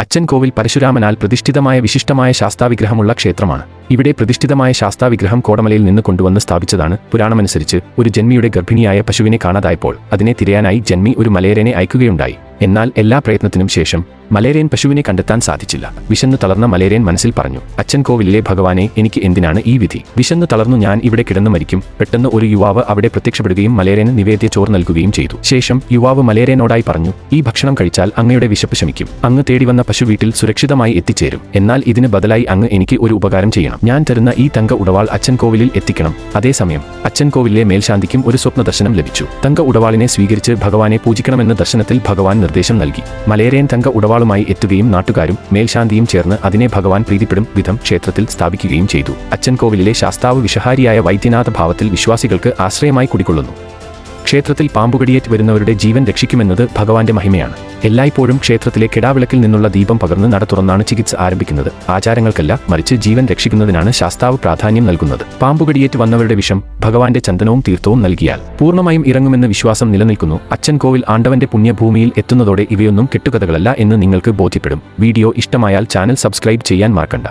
അച്ചൻകോവിൽ പരശുരാമനാൽ പ്രതിഷ്ഠിതമായ വിശിഷ്ടമായ ശാസ്താവിഗ്രഹമുള്ള ക്ഷേത്രമാണ്. ഇവിടെ പ്രതിഷ്ഠിതമായ ശാസ്താവിഗ്രഹം കോടമലയിൽ നിന്ന് കൊണ്ടുവന്ന് സ്ഥാപിച്ചതാണ്. പുരാണമനുസരിച്ച് ഒരു ജന്മിയുടെ ഗർഭിണിയായ പശുവിനെ കാണാതായപ്പോൾ അതിനെ തിരയാനായി ജന്മി ഒരു മലയരനെ അയക്കുകയുണ്ടായി. എന്നാൽ എല്ലാ പ്രയത്നത്തിനും ശേഷം മലേറിയൻ പശുവിനെ കണ്ടെത്താൻ സാധിച്ചില്ല. വിശന്നു തളർന്ന മലേറിയൻ മനസ്സിൽ പറഞ്ഞു, അച്ചൻകോവിലിലെ ഭഗവാനെ, എനിക്ക് എന്തിനാണ് ഈ വിധി? വിശന്നു തളർന്നു ഞാൻ ഇവിടെ കിടന്നു മരിക്കും. പെട്ടെന്ന് ഒരു യുവാവ് അവിടെ പ്രത്യക്ഷപ്പെടുകയും മലേറിയന് നിവേദ്യ ചോറ് നൽകുകയും ചെയ്തു. ശേഷം യുവാവ് മലേറിയനോടായി പറഞ്ഞു, ഈ ഭക്ഷണം കഴിച്ചാൽ അങ്ങയുടെ വിശപ്പ് ശമിക്കും. അങ്ങ് തേടിവന്ന പശു വീട്ടിൽ സുരക്ഷിതമായി എത്തിച്ചേരും. എന്നാൽ ഇതിന് ബദലായി അങ്ങ് എനിക്ക് ഒരു ഉപകാരം ചെയ്യണം. ഞാൻ തരുന്ന ഈ തങ്ക ഉടവാൾ അച്ചൻകോവിലിൽ എത്തിക്കണം. അതേസമയം അച്ചൻകോവിലിലെ മേൽശാന്തിക്കും ഒരു സ്വപ്ന ദർശനം ലഭിച്ചു. തങ്ക ഉടവാളിനെ സ്വീകരിച്ച് ഭഗവാനെ പൂജിക്കണമെന്ന് ദർശനത്തിൽ ഭഗവാൻ നിർദ്ദേശം നൽകി. മലേറിയൻ തങ്ക ഉടവാളുമായി എത്തുകയും നാട്ടുകാരും മേൽശാന്തിയും ചേർന്ന് അതിനെ ഭഗവാൻ പ്രീതിപ്പെടും വിധം ക്ഷേത്രത്തിൽ സ്ഥാപിക്കുകയും ചെയ്തു. അച്ചൻകോവിലിലെ ശാസ്താവ് വിഷഹാരിയായ വൈദ്യനാഥ ഭാവത്തിൽ വിശ്വാസികൾക്ക് ആശ്രയമായി കുടികൊള്ളുന്നു. ക്ഷേത്രത്തിൽ പാമ്പുകടിയേറ്റ് വരുന്നവരുടെ ജീവൻ രക്ഷിക്കുമെന്നത് ഭഗവാന്റെ മഹിമയാണ്. എല്ലായ്പ്പോഴും ക്ഷേത്രത്തിലെ കിടാവിളക്കിൽ നിന്നുള്ള ദീപം പകർന്ന് നട തുറന്നാണ് ചികിത്സ ആരംഭിക്കുന്നത്. ആചാരങ്ങൾക്കല്ല, മറിച്ച് ജീവൻ രക്ഷിക്കുന്നതിനാണ് ശാസ്താവ് പ്രാധാന്യം നൽകുന്നത്. പാമ്പുകടിയേറ്റ് വന്നവരുടെ വിഷം ഭഗവാന്റെ ചന്ദനവും തീർത്ഥവും നൽകിയാൽ പൂർണ്ണമായും ഇറങ്ങുമെന്ന് വിശ്വാസം നിലനിൽക്കുന്നു. അച്ചൻകോവിൽ ആണ്ടവന്റെ പുണ്യഭൂമിയിൽ എത്തുന്നതോടെ ഇവയൊന്നും കെട്ടുകഥകളല്ല എന്ന് നിങ്ങൾക്ക് ബോധ്യപ്പെടും. വീഡിയോ ഇഷ്ടമായാൽ ചാനൽ സബ്സ്ക്രൈബ് ചെയ്യാൻ മറക്കണ്ട.